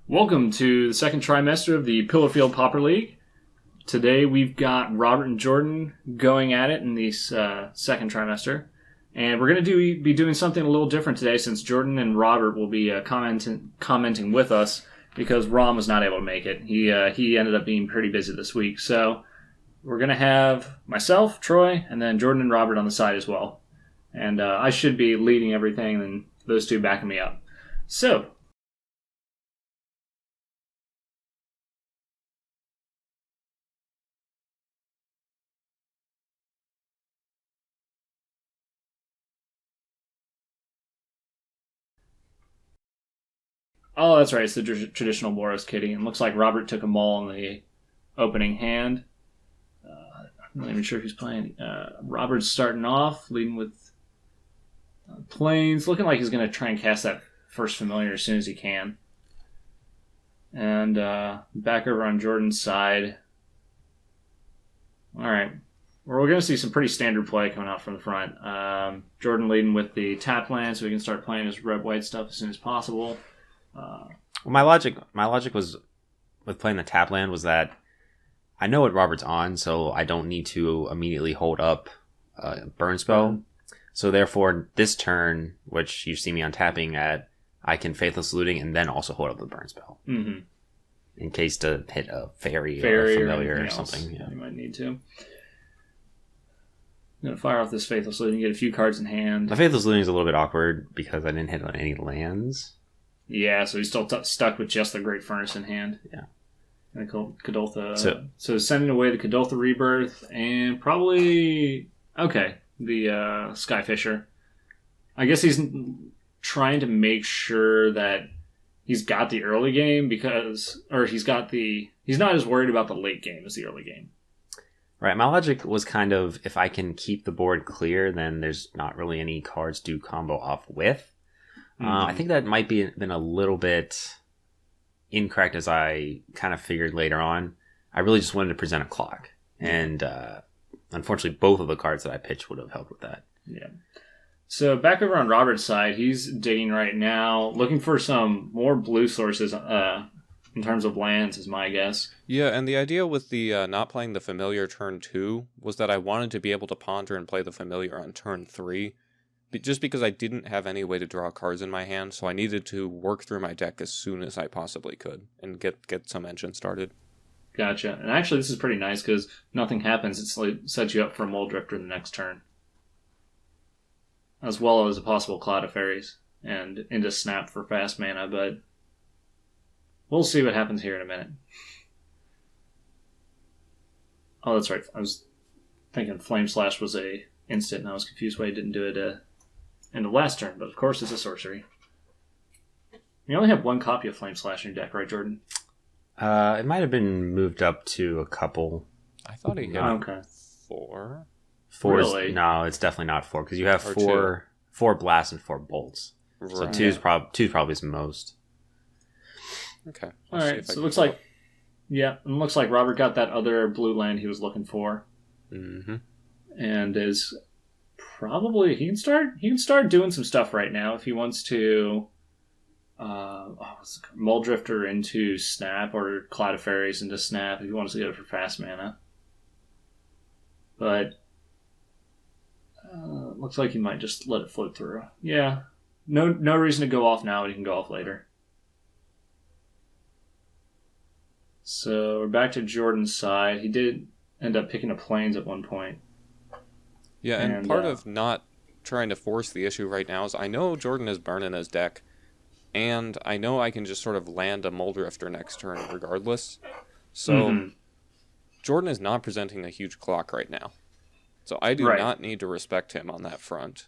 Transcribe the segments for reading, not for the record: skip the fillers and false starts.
Welcome to the second trimester of the Pillarfield Pauper League. Today we've got Robert and Jordan going at it in the second trimester. And we're going to be doing something a little different today since Jordan and Robert will be commenting with us because Rom was not able to make it. He ended up being pretty busy this week. So we're going to have myself, Troy, and then Jordan and Robert on the side as well. And I should be leading everything and those two backing me up. So... Oh, that's right. It's the traditional BorosKitty. And it looks like Robert took a mall in the opening hand. I'm not even sure who's playing. Robert's starting off, leading with Plains. Looking like he's going to try and cast that first familiar as soon as he can. And back over on Jordan's side. All right. Well, we're going to see some pretty standard play coming out from the front. Jordan leading with the tap land so he can start playing his red-white stuff as soon as possible. Well, my logic was with playing the tap land was that I know what Robert's on, so I don't need to immediately hold up burn spell. So therefore, this turn, which you see me untapping at, I can Faithless Looting and then also hold up the burn spell in case to hit a fairy or a familiar or something. Yeah, you might need to. I'm gonna fire off this Faithless Looting, get a few cards in hand. The Faithless Looting is a little bit awkward because I didn't hit on any lands. Yeah, so he's still stuck with just the Great Furnace in hand. Yeah. And Kadoltha. So sending away the Kadoltha Rebirth and probably... Okay, the Skyfisher. I guess he's trying to make sure that he's got the early game because... Or he's not as worried about the late game as the early game. Right, my logic was kind of, if I can keep the board clear, then there's not really any cards to combo off with. I think that might be been a little bit incorrect as I kind of figured later on. I really just wanted to present a clock. And unfortunately, both of the cards that I pitched would have helped with that. Yeah. So back over on Robert's side, he's digging right now, looking for some more blue sources in terms of lands, is my guess. Yeah, and the idea with the not playing the familiar turn 2 was that I wanted to be able to ponder and play the familiar on turn 3. Just because I didn't have any way to draw cards in my hand, so I needed to work through my deck as soon as I possibly could and get some engine started. Gotcha. And actually, this is pretty nice because nothing happens. It sets you up for a Mole Drifter the next turn. As well as a possible Cloud of Fairies and into Snap for fast mana, but we'll see what happens here in a minute. Oh, that's right. I was thinking Flame Slash was a instant, and I was confused why he didn't do it in the last turn, but of course it's a sorcery. You only have one copy of Flame Slash in your deck, right, Jordan? It might have been moved up to a couple. I thought he had 4. Really? No, it's definitely not 4 because you have four blasts and 4 bolts. Right. So two's probably his most. Okay. All right. So it looks like, Robert got that other blue land he was looking for, and is probably he can start doing some stuff right now if he wants to. Mole Drifter into Snap or Cloud of Fairies into Snap if he wants to go for fast mana. But looks like he might just let it float through. Yeah, no reason to go off now, but he can go off later. So we're back to Jordan's side. He did end up picking up Plains at one point. Yeah, and part of not trying to force the issue right now is I know Jordan is burning his deck, and I know I can just sort of land a Mole Drifter next turn regardless. So Jordan is not presenting a huge clock right now. So I do not need to respect him on that front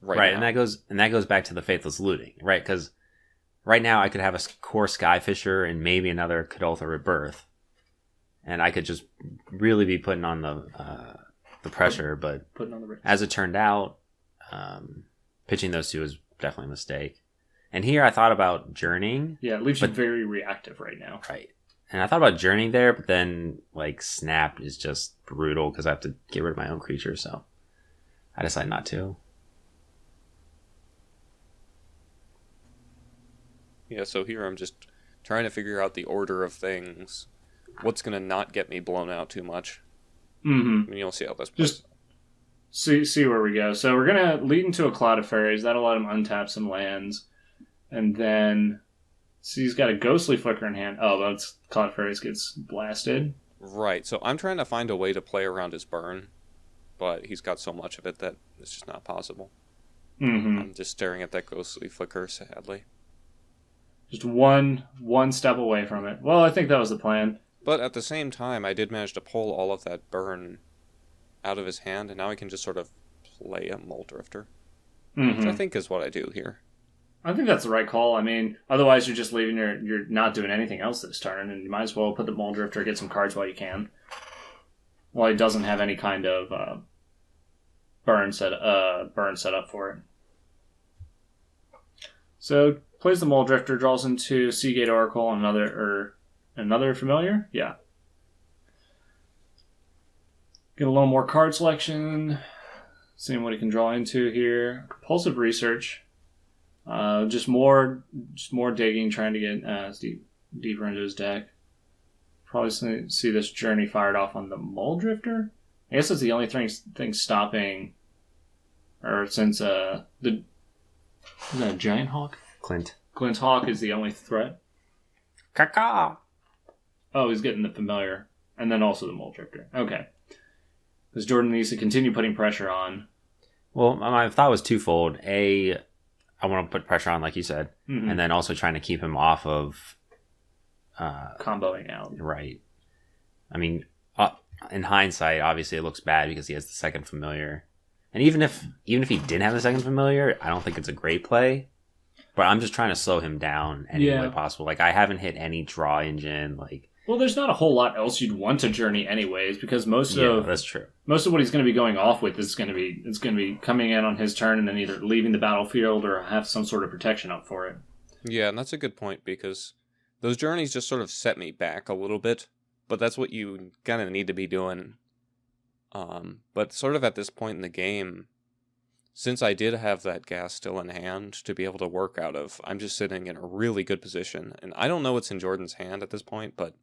right now. and that goes back to the Faithless Looting, right? Because right now I could have a core Skyfisher and maybe another Kadoltha Rebirth, and I could just really be putting on the pressure. But as it turned out, pitching those two was definitely a mistake. And here I thought about journeying. Yeah, it leaves you very reactive right now. Right. And I thought about journeying there, but then Snap is just brutal because I have to get rid of my own creature, so I decided not to. Yeah, so here I'm just trying to figure out the order of things. What's going to not get me blown out too much. Mm-hmm. And you'll see how this plays. Just see where we go. So we're going to lead into a Cloud of Fairies. That'll let him untap some lands. And then... So he's got a Ghostly Flicker in hand. Oh, that's Cloud of Fairies gets blasted. Right, so I'm trying to find a way to play around his burn, but he's got so much of it that it's just not possible. Mm-hmm. I'm just staring at that Ghostly Flicker, sadly. Just one step away from it. Well, I think that was the plan. But at the same time, I did manage to pull all of that burn out of his hand, and now I can just sort of play a Muldrifter. Mm-hmm. Which I think is what I do here. I think that's the right call. I mean, otherwise you're just leaving you're not doing anything else this turn, and you might as well put the Muldrifter, get some cards while you can. While he doesn't have any kind of burn set up for it. So plays the Muldrifter, draws into Seagate Oracle, another familiar. Yeah. Get a little more card selection. Seeing what he can draw into here. Compulsive Research. Just more digging, trying to get deeper into his deck. Probably see this Journey fired off on the Muldrifter. I guess that's the only thing stopping, or since is that a Giant Hawk? Clint Hawk is the only threat. Caca. Oh, he's getting the familiar, and then also the Muldrifter. Okay, because Jordan needs to continue putting pressure on. Well, my thought was twofold. I want to put pressure on, like you said, and then also trying to keep him off of comboing out. Right. I mean, in hindsight, obviously it looks bad because he has the second familiar, and even if he didn't have the second familiar, I don't think it's a great play. But I'm just trying to slow him down any way possible. Like, I haven't hit any draw engine. Well, there's not a whole lot else you'd want to journey anyways, because that's true. Most of what he's going to be going off with is going to be coming in on his turn and then either leaving the battlefield or have some sort of protection up for it. Yeah, and that's a good point, because those journeys just sort of set me back a little bit, but that's what you kind of need to be doing. But sort of at this point in the game, since I did have that gas still in hand to be able to work out of, I'm just sitting in a really good position. And I don't know what's in Jordan's hand at this point, but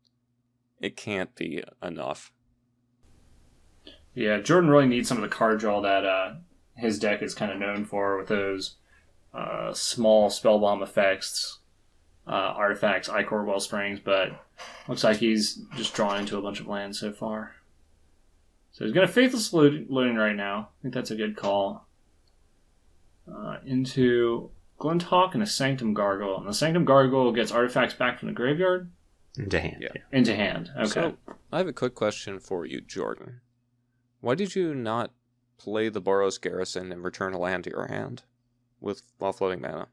it can't be enough. Yeah, Jordan really needs some of the card draw that his deck is kind of known for, with those small spellbomb effects, artifacts, Icor Wellsprings, but looks like he's just drawn into a bunch of lands so far. So he's going to Faithless Looting right now. I think that's a good call. Into Glinthawk and a Sanctum Gargoyle. And the Sanctum Gargoyle gets artifacts back from the graveyard. Into hand. Yeah. Into hand. Okay. So, I have a quick question for you, Jordan. Why did you not play the Boros Garrison and return a land to your hand while floating mana?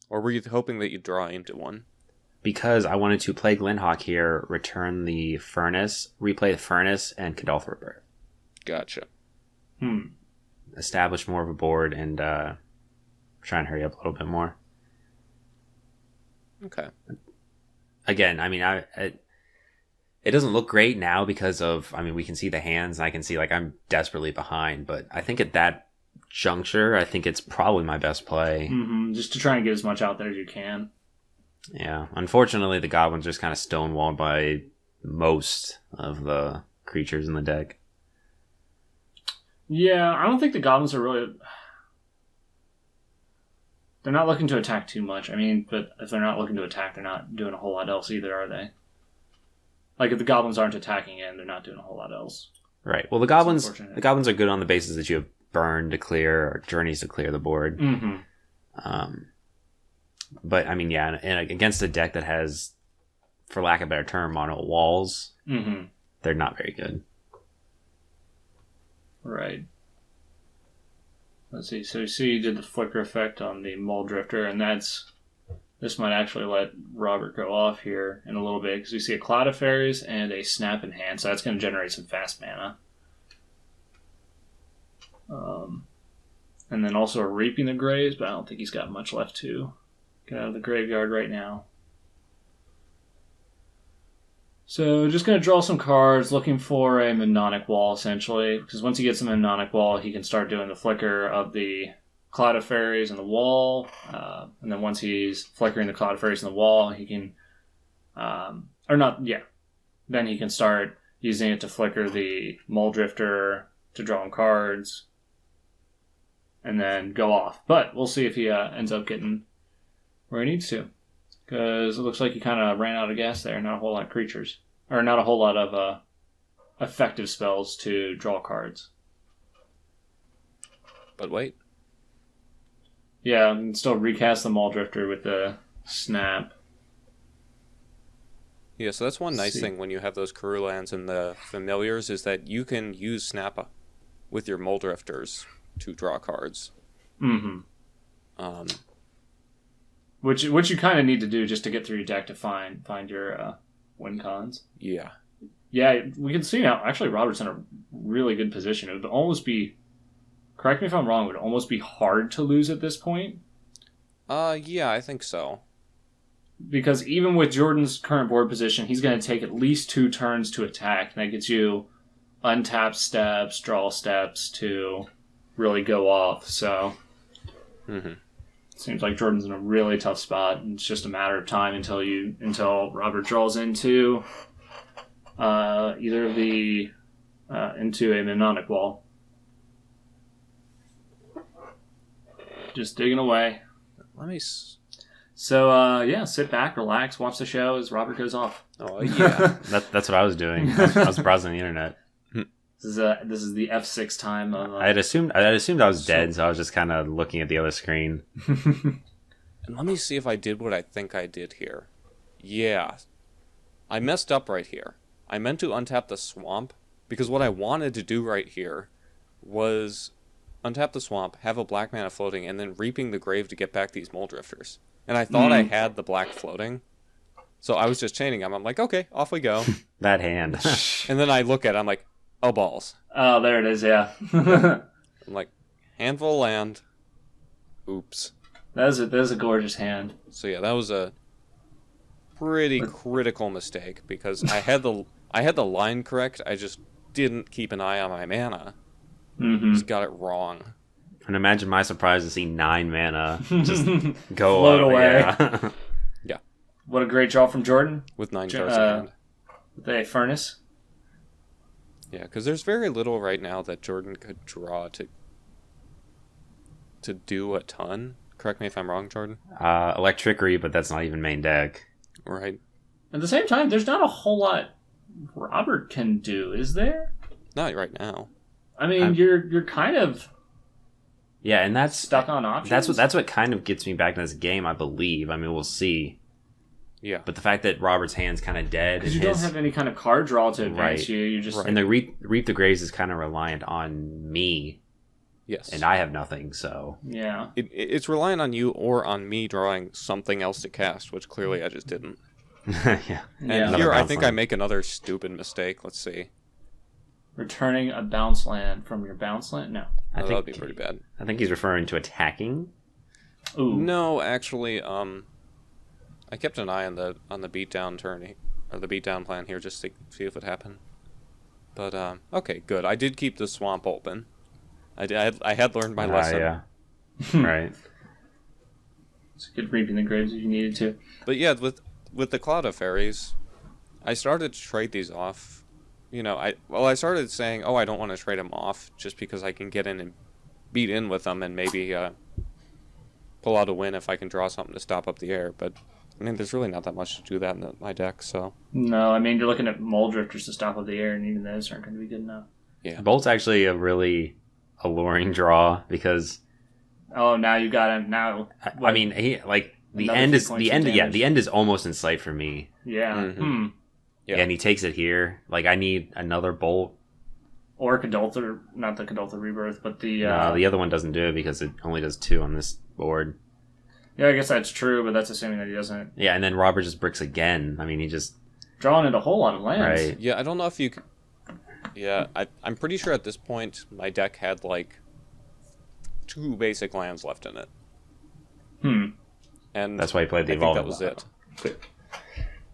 Or were you hoping that you'd draw into one? Because I wanted to play Glinthawk here, return the Furnace, replay the Furnace, and Kadolth Rebirth. Gotcha. Establish more of a board and try and hurry up a little bit more. Okay. Again, I mean, it doesn't look great now because of, I mean, we can see the hands and I can see like I'm desperately behind, but I think at that juncture, I think it's probably my best play. Just to try and get as much out there as you can. Yeah. Unfortunately, the Goblins are just kind of stonewalled by most of the creatures in the deck. Yeah, I don't think the Goblins are really... They're not looking to attack too much. I mean, but if they're not looking to attack, they're not doing a whole lot else either, are they? Like, if the Goblins aren't attacking in, they're not doing a whole lot else. Right. Well, the Goblins are good on the basis that you have burn to clear or journeys to clear the board. But, I mean, yeah, and against a deck that has, for lack of a better term, mono walls, they're not very good. Right. Let's see. So you see you did the flicker effect on the Muldrifter, and this might actually let Robert go off here in a little bit, because we see a Cloud of Fairies and a Snap in hand, so that's going to generate some fast mana. And then also a Reaping the Graves, but I don't think he's got much left to get out of the graveyard right now. So just going to draw some cards, looking for a Mnemonic Wall, essentially. Because once he gets a Mnemonic Wall, he can start doing the flicker of the Cloud of Fairies in the wall. And then once he's flickering the Cloud of Fairies in the wall, he can Or not, yeah. Then he can start using it to flicker the Mole Drifter to draw him cards. And then go off. But we'll see if he ends up getting where he needs to. Because it looks like he kind of ran out of gas there. Not a whole lot of creatures. Or not a whole lot of effective spells to draw cards. But wait. Yeah, and still recast the Mole Drifter with the snap. Yeah, so that's one nice thing when you have those Karoo lands and the familiars is that you can use snap with your Mole Drifters to draw cards. Mm-hmm. Which you kind of need to do just to get through your deck to find your win cons. Yeah. Yeah, we can see now. Actually, Robert's in a really good position. It would almost be... Correct me if I'm wrong, it would almost be hard to lose at this point. Yeah, I think so. Because even with Jordan's current board position, he's going to take at least 2 turns to attack. And that gets you untapped steps, draw steps to really go off. So, Seems like Jordan's in a really tough spot. It's just a matter of time until Robert draws into either of the into a Mnemonic Wall. Just digging away. Let me... So, sit back, relax, watch the show as Robert goes off. Oh, yeah. That's what I was doing. I was browsing the internet. This is the F6 time. I had assumed I was dead, so I was just kind of looking at the other screen. And let me see if I did what I think I did here. Yeah. I messed up right here. I meant to untap the swamp, because what I wanted to do right here was untap the swamp, have a black mana floating, and then reaping the grave to get back these Mole Drifters. And I thought I had the black floating. So I was just chaining them. I'm like, okay, off we go. That hand. And then I look at it, I'm like, oh, balls. Oh, there it is, yeah. I'm like, handful of land. Oops. That is a gorgeous hand. So yeah, that was a pretty critical mistake because I had the line correct. I just didn't keep an eye on my mana. Just got it wrong. And imagine my surprise to see 9 mana just go float away. Yeah. Yeah. What a great draw from Jordan. With 9 cards in hand. With a Furnace. Yeah, because there's very little right now that Jordan could draw to do a ton. Correct me if I'm wrong, Jordan. Electrickery, but that's not even main deck. Right. At the same time, there's not a whole lot Robert can do, is there? Not right now. I mean, you're kind of yeah, and that's stuck on options. That's what kind of gets me back in this game, I believe. I mean, we'll see. Yeah. But the fact that Robert's hand's kind of dead. Because you don't have any kind of card draw to advance you. You just... And the Reap the Graves is kind of reliant on me. Yes. And I have nothing, so... Yeah. It's reliant on you or on me drawing something else to cast, which clearly I just didn't. Yeah. And here I think I make another stupid mistake. Let's see. Returning a bounce land from your bounce land? No. I think that would be pretty bad. I think he's referring to attacking. Ooh. No, actually, I kept an eye on the beatdown turn, or the beatdown plan here, just to see if it happened. But okay, good. I did keep the swamp open. I had learned my lesson. Yeah. Right. It's good reaping the graves if you needed to. But yeah, with the Cloud of Fairies, I started to trade these off. You know, I started saying, oh, I don't want to trade them off just because I can get in and beat in with them and maybe pull out a win if I can draw something to stop up the air. But I mean, there's really not that much to do that in my deck, so... No, I mean, you're looking at Mole Drifters to stop up the air, and even those aren't going to be good enough. Yeah. Bolt's actually a really alluring draw, because... Oh, now you got him, now... I mean, the end is almost in sight for me. Yeah. Mm-hmm. Yeah, and he takes it here. Like, I need another Bolt. Or Kadoltha, not the Kadoltha Rebirth, but the... No, the other one doesn't do it, because it only does 2 on this board. Yeah, I guess that's true, but that's assuming that he doesn't... Yeah, and then Robert just bricks again. I mean, he just... Drawing into a whole lot of lands. Right. Yeah, I don't know if you... Yeah, I'm pretty sure at this point my deck had, 2 basic lands left in it. And that's why he played the I think Evolving. that was it.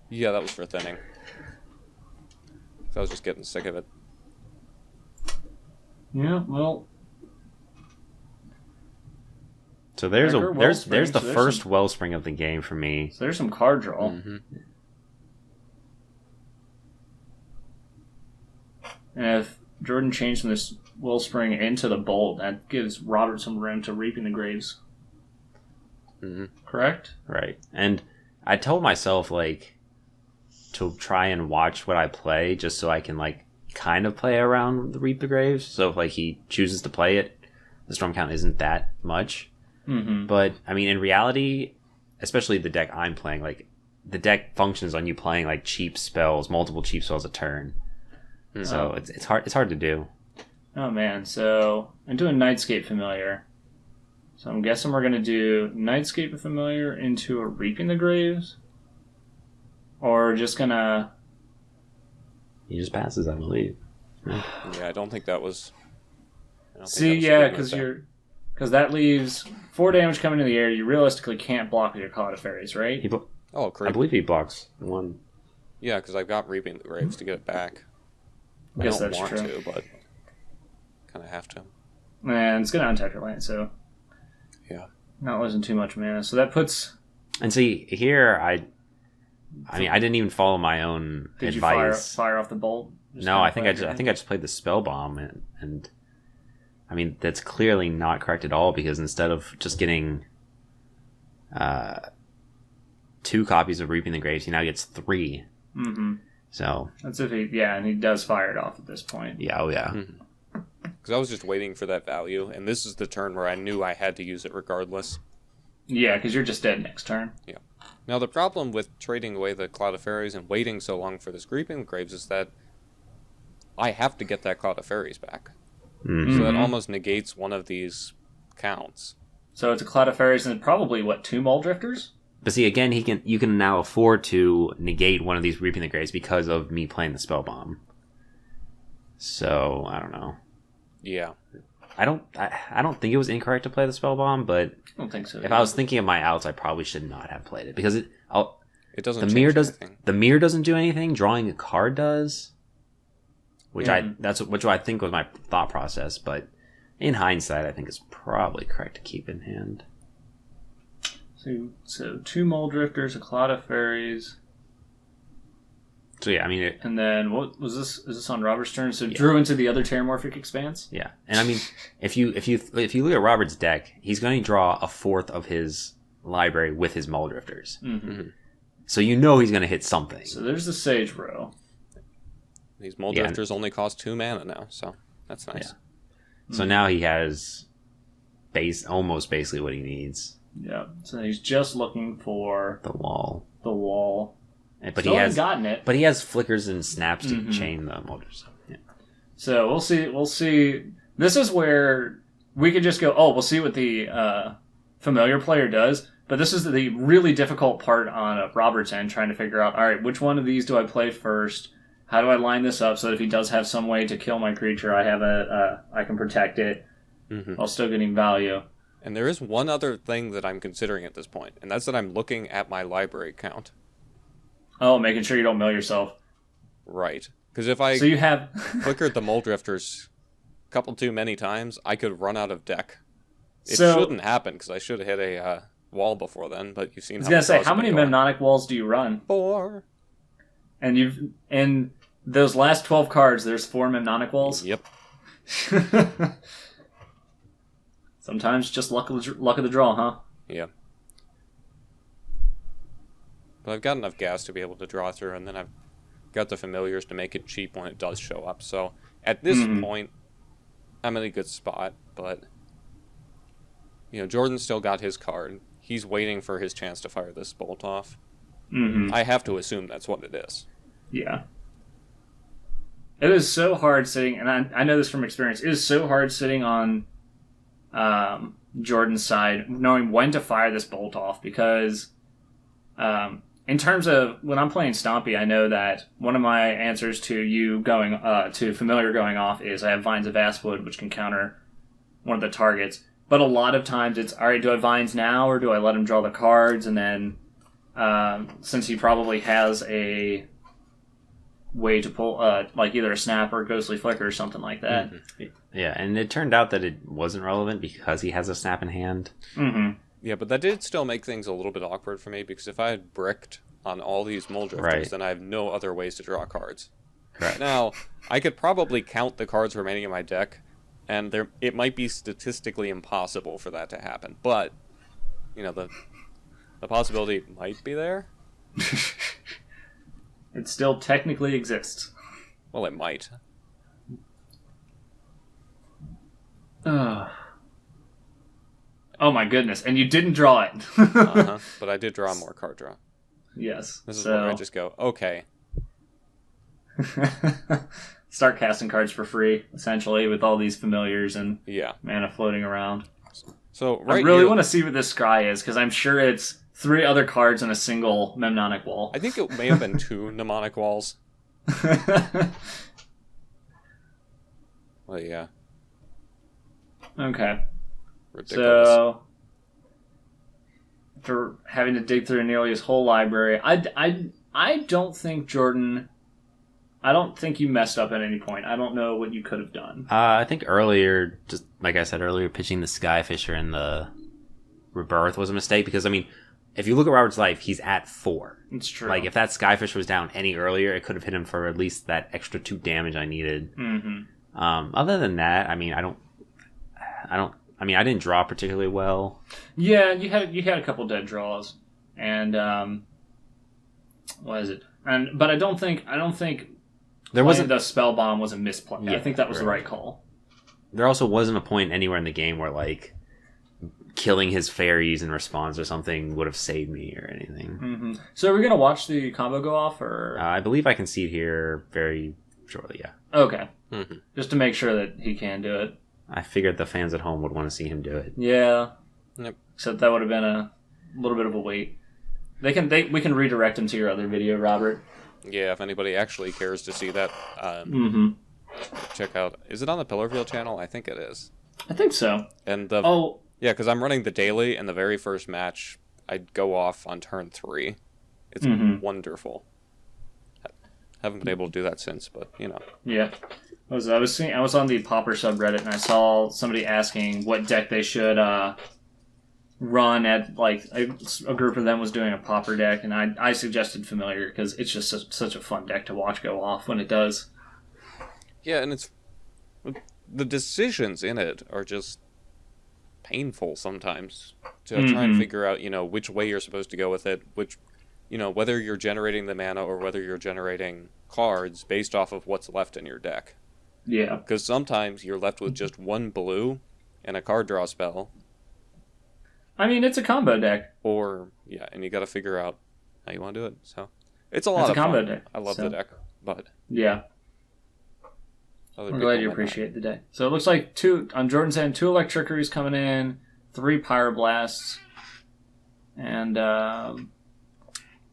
Yeah, that was for thinning. I was just getting sick of it. Yeah, well... So there's the first wellspring of the game for me. So there's some card draw. Mm-hmm. And if Jordan changed from this Will Spring into the Bolt, that gives Robert some room to Reaping the Graves. Mm-hmm. Correct? Right. And I told myself, like, to try and watch what I play just so I can, like, kind of play around the Reap the Graves. So if, like, he chooses to play it, the Storm count isn't that much. Mm-hmm. But, I mean, in reality, especially the deck I'm playing, like, the deck functions on you playing, like, cheap spells, multiple cheap spells a turn. Mm-hmm. So it's hard to do. Oh, man. So I'm doing Nightscape Familiar. So I'm guessing we're going to do Nightscape Familiar into a Reaping the Graves? Or just going to... He just passes, I believe. Yeah, I don't think that was... See, yeah, because that leaves 4 damage coming in the air. You realistically can't block with your Cloud of Fairies, right? Creep. I believe he blocks 1. Yeah, because I've got Reaping the Graves to get it back. I guess don't that's want true. to, but kind of have to. And it's going to untap your land, so... Yeah. Not losing too much mana. So that puts... And see, here, I mean, I didn't even follow my own advice. Did you fire off the Bolt? No, I think I just played the Spell Bomb, and I mean, that's clearly not correct at all, because instead of just getting 2 copies of Reaping the Graves, he now gets 3. Mm-hmm. So... That's if he... Yeah, and he does fire it off at this point. Yeah, oh yeah. Mm-hmm. Because I was just waiting for that value, and this is the turn where I knew I had to use it regardless. Yeah, because you're just dead next turn. Yeah. Now, the problem with trading away the Cloud of Fairies and waiting so long for this Reaping the Graves is that I have to get that Cloud of Fairies back. Mm-hmm. So that almost negates one of these counts. So it's a Cloud of Fairies and probably, 2 Muldrifters? But see, again, you can now afford to negate one of these Reaping the Graves because of me playing the Spell Bomb. So, I don't know. Yeah. I don't think it was incorrect to play the Spell Bomb, but I don't think so. If I was thinking of my outs, I probably should not have played it, because it doesn't. The mirror doesn't do anything. Drawing a card does, which I think was my thought process. But in hindsight, I think it's probably correct to keep in hand. So 2 Muldrifters, a Cloud of Fairies. So yeah, I mean, and then what was this? Is this on Robert's turn? So drew into the other Terramorphic Expanse. Yeah, and I mean, if you look at Robert's deck, he's going to draw a fourth of his library with his Muldrifters. Mm-hmm. So you know he's going to hit something. So there's the Sage Row. These Muldrifters only cost 2 mana now, so that's nice. Yeah. So now he has almost basically what he needs. Yeah. So he's just looking for the wall. But he hasn't gotten it. But he has flickers and snaps to chain the Muldrifters. Yeah. So we'll see. This is where we could just go, we'll see what the familiar player does. But this is the really difficult part on Robert's end, trying to figure out, all right, which one of these do I play first? How do I line this up so that if he does have some way to kill my creature, I can protect it while still getting value. And there is one other thing that I'm considering at this point, and that's that I'm looking at my library count. Oh, making sure you don't mill yourself. Right. Because if I flickered the Muldrifters a couple too many times, I could run out of deck. It shouldn't happen, because I should have hit a wall before then, but you've seen how how many Mnemonic Walls do you run? 4. And in those last 12 cards, there's 4 Mnemonic Walls? Yep. Sometimes just luck of the draw, huh? Yeah. But I've got enough gas to be able to draw through, and then I've got the familiars to make it cheap when it does show up. So at this point, I'm in a good spot, but Jordan's still got his card. He's waiting for his chance to fire this bolt off. Mm-hmm. I have to assume that's what it is. Yeah. It is so hard sitting, and I know this from experience, it is so hard sitting on Jordan's side, knowing when to fire this bolt off, because in terms of when I'm playing Stompy, I know that one of my answers to you going to Familiar going off is I have Vines of Vastwood, which can counter one of the targets. But a lot of times it's, all right, do I Vines now, or do I let him draw the cards? And then since he probably has a way to pull like either a Snap or a Ghostly Flicker or something like that. Mm-hmm. Yeah, and it turned out that it wasn't relevant because he has a Snap in hand. Mm-hmm. Yeah, but that did still make things a little bit awkward for me, because if I had bricked on all these Muldrifters, then I have no other ways to draw cards. Correct. Now, I could probably count the cards remaining in my deck, and it might be statistically impossible for that to happen. But, the possibility might be there. It still technically exists. Well, it might. Oh my goodness! And you didn't draw it. But I did draw more card draw. Yes. This is where I just go, okay. Start casting cards for free, essentially, with all these familiars and mana floating around. So I really want to see what this scry is, because I'm sure it's 3 other cards in a single mnemonic wall. I think it may have been 2 mnemonic walls. Well, yeah. Okay. Ridiculous. So, after having to dig through nearly his whole library, I don't think Jordan... I don't think you messed up at any point. I don't know what you could have done. I think earlier, just like I said earlier, pitching the Skyfisher and the Rebirth was a mistake, because, I mean, if you look at Robert's life, he's at 4. It's true. Like, if that Skyfish was down any earlier, it could have hit him for at least that extra 2 damage I needed. Mm-hmm. Other than that, I mean, I didn't draw particularly well. Yeah, you had a couple dead draws, and what is it? But I don't think there wasn't the spell bomb was a misplay. Yeah, I think that was the right. right call. There also wasn't a point anywhere in the game where like killing his fairies in response or something would have saved me or anything. Mm-hmm. So are we gonna watch the combo go off, or I believe I can see it here very shortly. Yeah. Okay. Mm-hmm. Just to make sure that he can do it. I figured the fans at home would want to see him do it. Yeah. Yep. Except that would have been a little bit of a wait. We can redirect him to your other video, Robert. Yeah, if anybody actually cares to see that, check out. Is it on the Pillarfield channel? I think it is. I think so. And yeah, because I'm running the daily, and the very first match, I'd go off on turn 3. It's wonderful. Haven't been able to do that since, but Yeah. I was on the Pauper subreddit, and I saw somebody asking what deck they should run at. Like a group of them was doing a Pauper deck, and I suggested Familiar because it's just such a fun deck to watch go off when it does. Yeah, and the decisions in it are just painful sometimes to try and figure out which way you're supposed to go with it, which whether you're generating the mana or whether you're generating cards based off of what's left in your deck. Yeah. Because sometimes you're left with just 1 blue and a card draw spell. I mean, it's a combo deck. And you got to figure out how you want to do it. So it's a lot of combo fun. deck. I love the deck, but yeah. I'm glad you appreciate the deck. So it looks like on Jordan's end, 2 Electriceries coming in, 3 Pyroblasts, and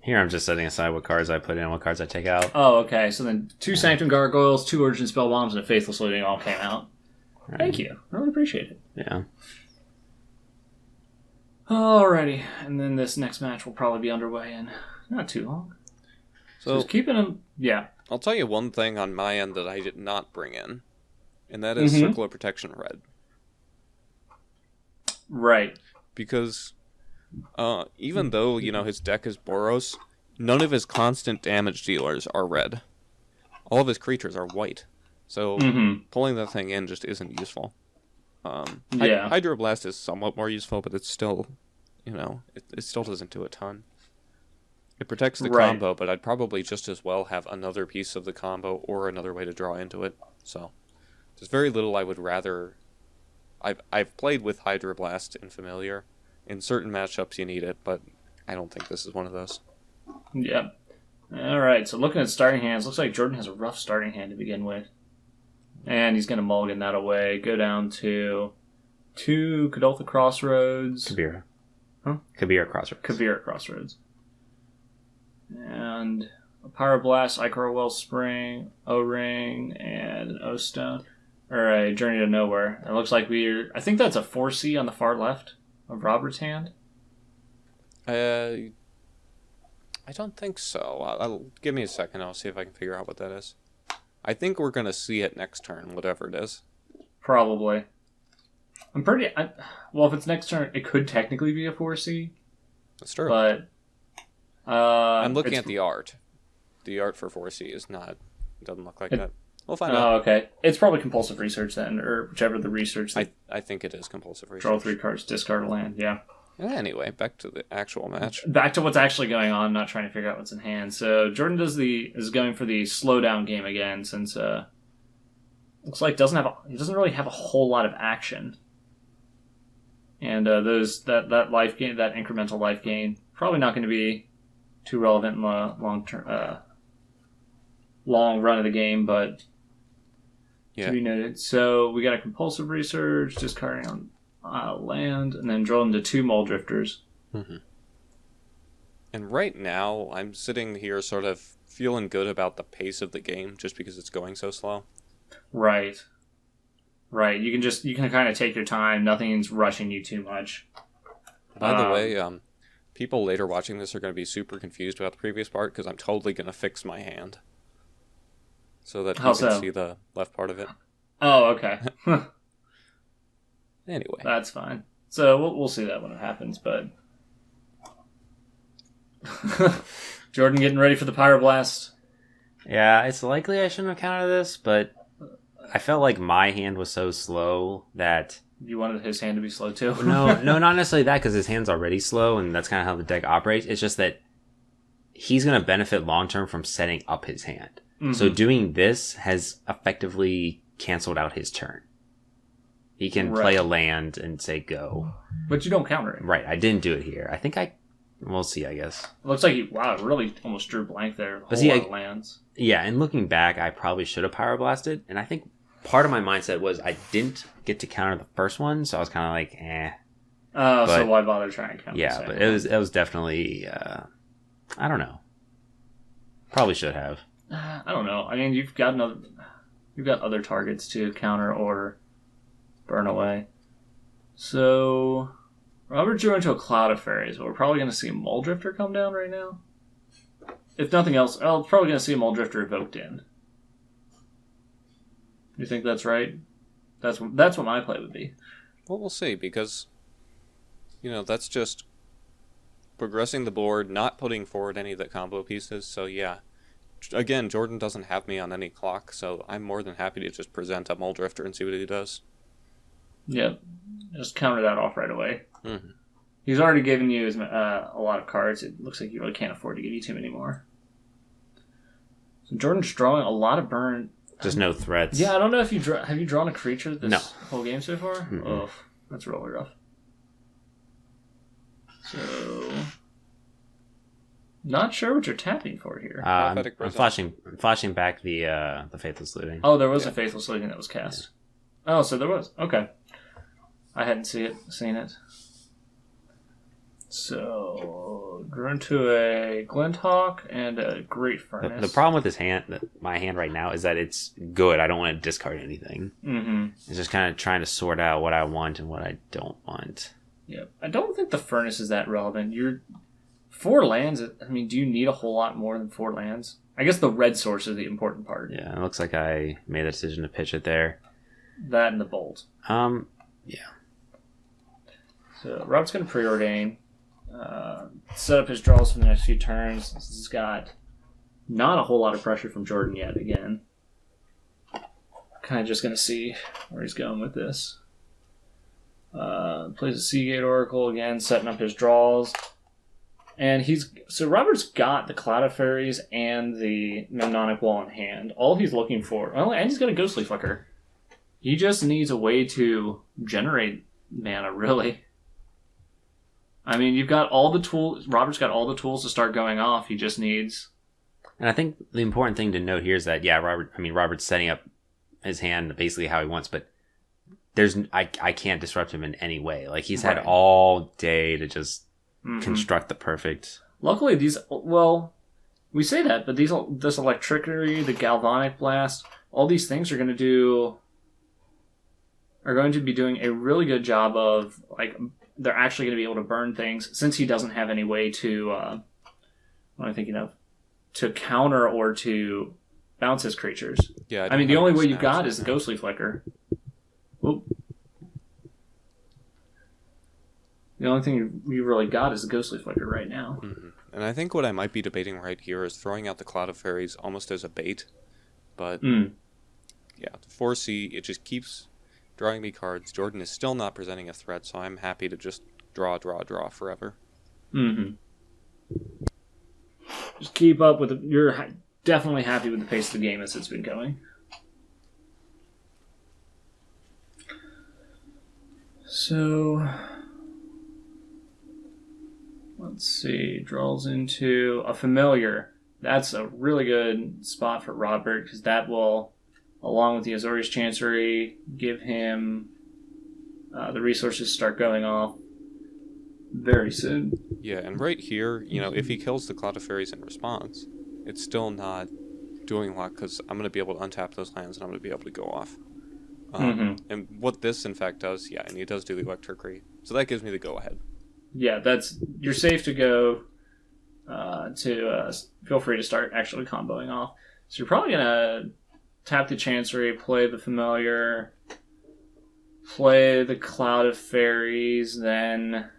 Here I'm just setting aside what cards I put in and what cards I take out. Oh, okay. So then 2 Sanctum Gargoyles, 2 Urgent Spell Bombs, and a Faithless Looting all came out. Right. Thank you. I really appreciate it. Yeah. Alrighty. And then this next match will probably be underway in not too long. So just keeping them... Yeah. I'll tell you one thing on my end that I did not bring in, and that is Circle of Protection Red. Right. Because... even though, his deck is Boros, none of his constant damage dealers are red. All of his creatures are white. So pulling that thing in just isn't useful. Hydroblast is somewhat more useful, but it's still, it still doesn't do a ton. It protects the combo, but I'd probably just as well have another piece of the combo or another way to draw into it. So there's very little I would rather... I've played with Hydroblast in Familiar. In certain matchups, you need it, but I don't think this is one of those. Yep. All right, so looking at starting hands, looks like Jordan has a rough starting hand to begin with. And he's going to mulligan that away. Go down to 2 Kadoltha Crossroads. Kabira. Huh? Kabira Crossroads. Kabira Crossroads. And a Pyroblast, Ichor Wellspring, O-Ring, and an O-Stone. Or a Journey to Nowhere. It looks like I think that's a 4C on the far left of Robert's hand. I don't think so. Give me a second. I'll see if I can figure out what that is. I think we're going to see it next turn, whatever it is. Probably. Well, if it's next turn, it could technically be a 4C. That's true. But... I'm looking at the art. The art for 4C is not It doesn't look like that. We'll find Oh, out. okay. It's probably compulsive research then, or whichever the research. I think it is compulsive research. Draw 3 cards, discard a land. Yeah. Anyway, back to the actual match. Back to what's actually going on. Not trying to figure out what's in hand. So Jordan is going for the slowdown game again, since looks like he doesn't really have a whole lot of action. And that life gain, that incremental life gain, probably not going to be too relevant in the long run of the game, but to be noted. So we got a compulsive research, discarding on land, and then draw into 2 Mole Drifters. Mm-hmm. And right now, I'm sitting here sort of feeling good about the pace of the game, just because it's going so slow. Right. You can kind of take your time. Nothing's rushing you too much. By the way, people later watching this are going to be super confused about the previous part, because I'm totally going to fix my hand. So that you can see the left part of it. Oh, okay. Anyway. That's fine. So we'll see that when it happens, but... Jordan getting ready for the Pyroblast. Yeah, it's likely I shouldn't have counted this, but I felt like my hand was so slow that... You wanted his hand to be slow too? No, not necessarily that, because his hand's already slow, and that's kind of how the deck operates. It's just that he's going to benefit long-term from setting up his hand. Mm-hmm. So doing this has effectively canceled out his turn. He can play a land and say go. But you don't counter it. Right, I didn't do it here. We'll see, I guess. It looks like it really almost drew blank there. A whole lot of lands. Yeah, and looking back, I probably should have Pyroblasted. And I think part of my mindset was I didn't get to counter the first one, so I was kind of like, eh. So why bother trying to counter the second but it was definitely, I don't know. Probably should have. I don't know. I mean, you've got other targets to counter or burn away. So Robert drew into a Cloud of Fairies, but we're probably going to see a Mole Drifter come down right now. If nothing else, I'm probably going to see a Mole Drifter evoked in. You think that's right? That's what my play would be. Well, we'll see, because that's just progressing the board, not putting forward any of the combo pieces. So yeah. Again, Jordan doesn't have me on any clock, so I'm more than happy to just present a Mole Drifter and see what he does. Yep. Just counter that off right away. Mm-hmm. He's already given you a lot of cards. It looks like he really can't afford to give you too many more. So Jordan's drawing a lot of burn. Just no threats. Yeah, I don't know if have you drawn a creature this No. whole game so far? Mm-hmm. Oh, that's really rough. So... Not sure what you're tapping for here. I'm flashing back the Faithless Looting. Oh, there was a Faithless Looting that was cast. Yeah. Oh, so there was. Okay. I hadn't seen it. So, drew into a Glinthawk and a Great Furnace. The problem with my hand right now, is that it's good. I don't want to discard anything. Mm-hmm. It's just kind of trying to sort out what I want and what I don't want. Yep. I don't think the Furnace is that relevant. 4 lands, I mean, do you need a whole lot more than 4 lands? I guess the red source is the important part. Yeah, it looks like I made the decision to pitch it there. That and the Bolt. Yeah. So, Robert's going to preordain. Set up his draws for the next few turns. He's got not a whole lot of pressure from Jordan yet, again. Kind of just going to see where he's going with this. Plays a Seagate Oracle again, setting up his draws. And Robert's got the Cloud of Fairies and the Mnemonic Wall in hand. All he's looking for, and he's got a Ghostly Flicker. He just needs a way to generate mana, really. I mean, you've got all the tools. Robert's got all the tools to start going off. He just needs. And I think the important thing to note here is that, Robert's setting up his hand basically how he wants, but I can't disrupt him in any way. Like, he's had all day to just construct the perfect. Luckily, we say that, but this Electricity, the Galvanic Blast, all these things are going to be doing a really good job of, like, they're actually going to be able to burn things, since he doesn't have any way to, what am I thinking of? To counter or to bounce his creatures. Yeah, I mean, the only way you've got is the Ghostly Flicker. Oop. The only thing you really got is the Ghostly Flicker right now. Mm-hmm. And I think what I might be debating right here is throwing out the Cloud of Fairies almost as a bait, But yeah, the 4C, it just keeps drawing me cards. Jordan is still not presenting a threat, so I'm happy to just draw forever. Mm-hmm. Just keep up with it. You're definitely happy with the pace of the game as it's been going. So, let's see. Draws into a familiar. That's a really good spot for Robert, because that will, along with the Azorius Chancery, give him the resources to start going off very soon. Yeah, and right here, if he kills the Cloud of Fairies in response, it's still not doing a lot, because I'm going to be able to untap those lands and I'm going to be able to go off. And what this, in fact, does, and he does do the Electricry, so that gives me the go-ahead. Yeah, you're safe to go feel free to start actually comboing off. So you're probably going to tap the Chancery, play the Familiar, play the Cloud of Fairies, then...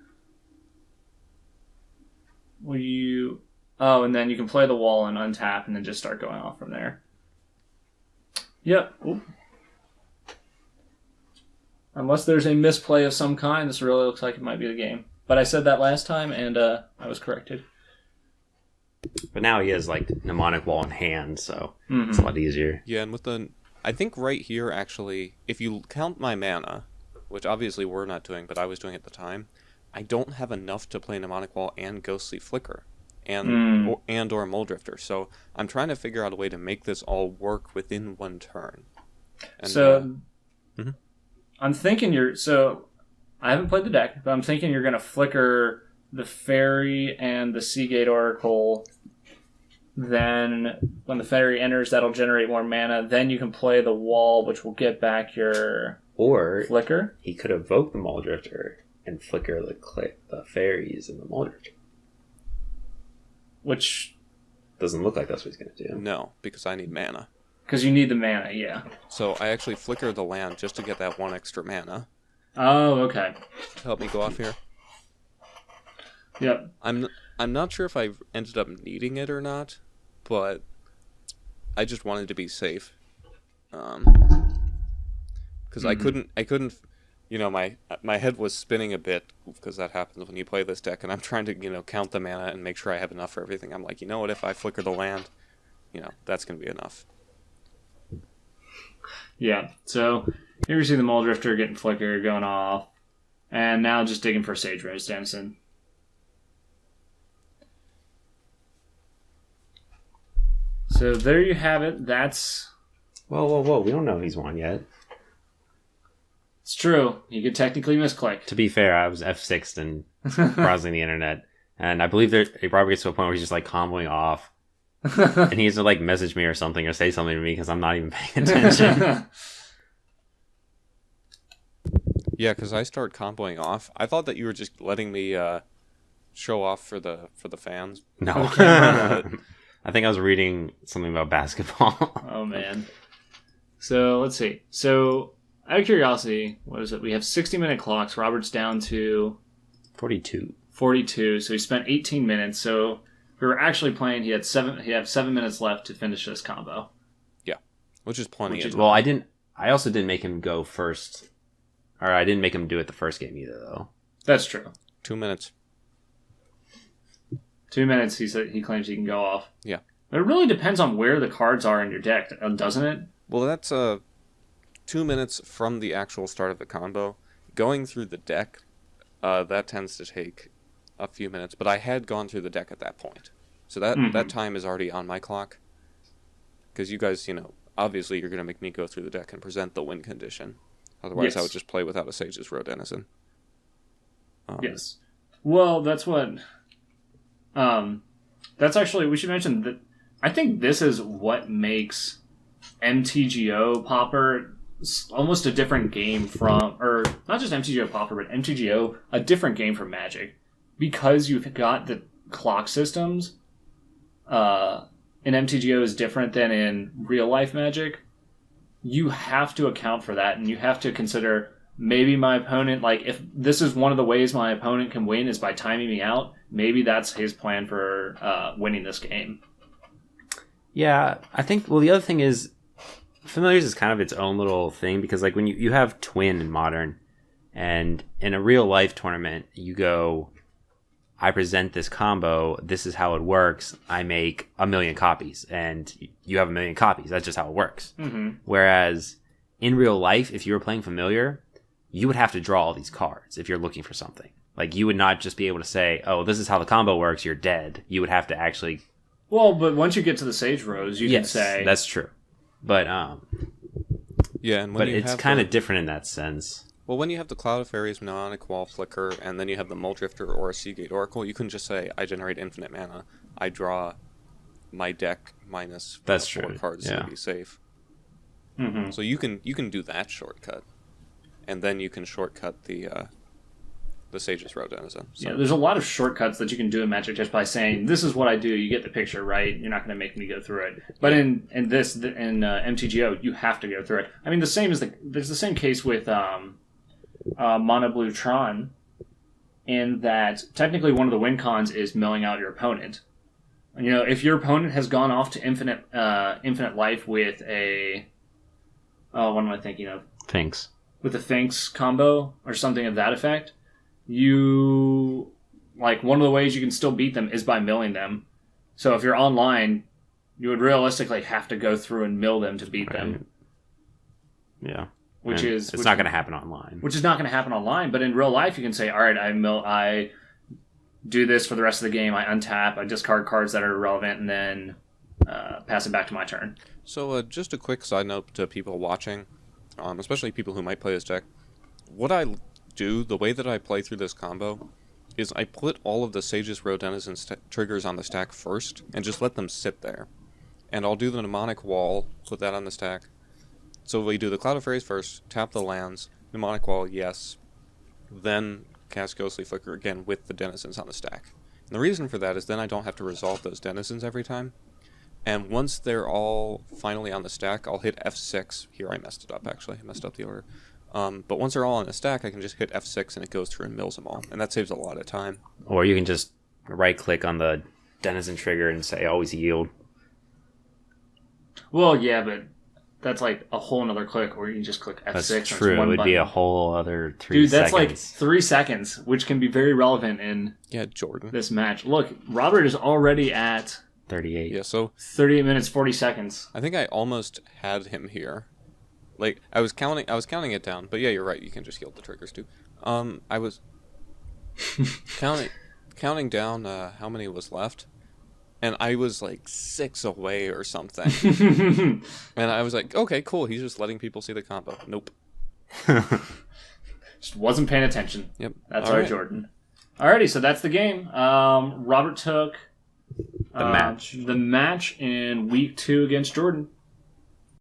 and then you can play the wall and untap and then just start going off from there. Yep. Oop. Unless there's a misplay of some kind, this really looks like it might be the game. But I said that last time, and I was corrected. But now he has, Mnemonic Wall in hand, so it's a lot easier. Yeah, and I think right here, actually, if you count my mana, which obviously we're not doing, but I was doing at the time, I don't have enough to play Mnemonic Wall and Ghostly Flicker or Mole Drifter. So I'm trying to figure out a way to make this all work within one turn. And, I'm thinking so I haven't played the deck, but I'm thinking you're going to flicker the Fairy and the Seagate Oracle. Then when the Fairy enters, that'll generate more mana. Then you can play the wall, which will get back your flicker. He could evoke the Mole Drifter and flicker the fairies in the Mole Drifter. Which doesn't look like that's what he's going to do. No, because I need mana. Because you need the mana, yeah. So I actually flicker the land just to get that one extra mana. Oh, okay. Help me go off here. Yep. I'm not sure if I ended up needing it or not, but I just wanted to be safe. Because I couldn't. My head was spinning a bit, because that happens when you play this deck, and I'm trying to, count the mana and make sure I have enough for everything. I'm like, you know what, if I flicker the land, that's going to be enough. Yeah, so here you see the Mole Drifter getting flickered, going off, and now just digging for Sage Rose Denison. So there you have it. That's... Whoa. We don't know he's won yet. It's true. You could technically misclick. To be fair, I was F6'd and browsing the internet, and I believe it probably gets to a point where he's just comboing off, and he has to message me or something or say something to me because I'm not even paying attention. Yeah, because I start comboing off. I thought that you were just letting me show off for the fans. No. I think I was reading something about basketball. Oh, man. So, let's see. So, out of curiosity, what is it? We have 60-minute clocks. Robert's down to... 42. So, he spent 18 minutes. So, if we were actually playing, he had 7 minutes left to finish this combo. Yeah. Which is plenty. Well, I also didn't make him go first. Or I didn't make him do it the first game either, though. That's true. 2 minutes. 2 minutes, he claims he can go off. Yeah. But it really depends on where the cards are in your deck, doesn't it? Well, that's 2 minutes from the actual start of the combo. Going through the deck, that tends to take a few minutes. But I had gone through the deck at that point. So that time is already on my clock. Because you guys, obviously you're going to make me go through the deck and present the win condition. Otherwise, I would just play without a Sage's Road Denizen. Yes. Well, that's what... that's actually... We should mention that I think this is what makes MTGO Pauper almost a different game from... Or, not just MTGO Pauper, but MTGO, a different game from Magic. Because you've got the clock systems, in MTGO is different than in real-life Magic. You have to account for that, and you have to consider maybe my opponent, if this is one of the ways my opponent can win is by timing me out, maybe that's his plan for winning this game. Yeah, I think, the other thing is, Familiars is kind of its own little thing because like when you have Twin in Modern, and in a real life tournament, you go, I present this combo, this is how it works, I make 1 million copies, and you have 1 million copies. That's just how it works. Mm-hmm. Whereas in real life, if you were playing Familiar, you would have to draw all these cards if you're looking for something. Like, you would not just be able to say, oh, this is how the combo works, you're dead. You would have to actually... Well, but once you get to the Sage Rose, you can say... that's true. But, yeah, and but it's kind of different in that sense. Well, when you have the Cloud of Fairies, Mnemonic Wall, Flicker, and then you have the Muldrifter or a Seagate Oracle, you can just say, I generate infinite mana. I draw my deck minus 4 cards to be safe. Mm-hmm. So you can do that shortcut. And then you can shortcut the Sage's Row Denizen. So. Yeah, there's a lot of shortcuts that you can do in Magic just by saying, this is what I do, you get the picture, right? You're not going to make me go through it. But in MTGO, you have to go through it. I mean, there's the same case with Mono Blue Tron, in that technically one of the win cons is milling out your opponent. And, you know, if your opponent has gone off to infinite life with a... Oh, what am I thinking of? Finks. With a Finks combo or something of that effect, you... Like, one of the ways you can still beat them is by milling them. So if you're online, you would realistically have to go through and mill them to beat them. Yeah. It's not going to happen online. Which is not going to happen online, but in real life you can say, all right, I do this for the rest of the game, I untap, I discard cards that are irrelevant, and then pass it back to my turn. So just a quick side note to people watching, especially people who might play this deck. What I do, the way that I play through this combo, is I put all of the Sage's Row Denizen triggers on the stack first, and just let them sit there. And I'll do the Mnemonic Wall, put that on the stack. So we do the Cloud of Fairies first, tap the lands, Mnemonic Wall, yes. Then cast Ghostly Flicker again with the Denizens on the stack. And the reason for that is then I don't have to resolve those Denizens every time. And once they're all finally on the stack, I'll hit F6. Here I messed it up, actually. I messed up the order. But once they're all on the stack, I can just hit F6 and it goes through and mills them all. And that saves a lot of time. Or you can just right-click on the Denizen trigger and say, always yield. Well, yeah, but that's like a whole another click, or you can just click F6. That's true. It would be a whole other 3 seconds. Dude, that's like 3 seconds, which can be very relevant in Jordan. This match. Look, Robert is already at 38. Yeah, so 38 minutes, 40 seconds. I think I almost had him here. Like, I was counting it down, but yeah, you're right, you can just yield the triggers too. I was counting down how many was left. And I was like 6 away or something. And I was like, okay, cool. He's just letting people see the combo. Nope. Just wasn't paying attention. Yep. That's our Jordan. Alrighty, so that's the game. Robert took the match in week 2 against Jordan.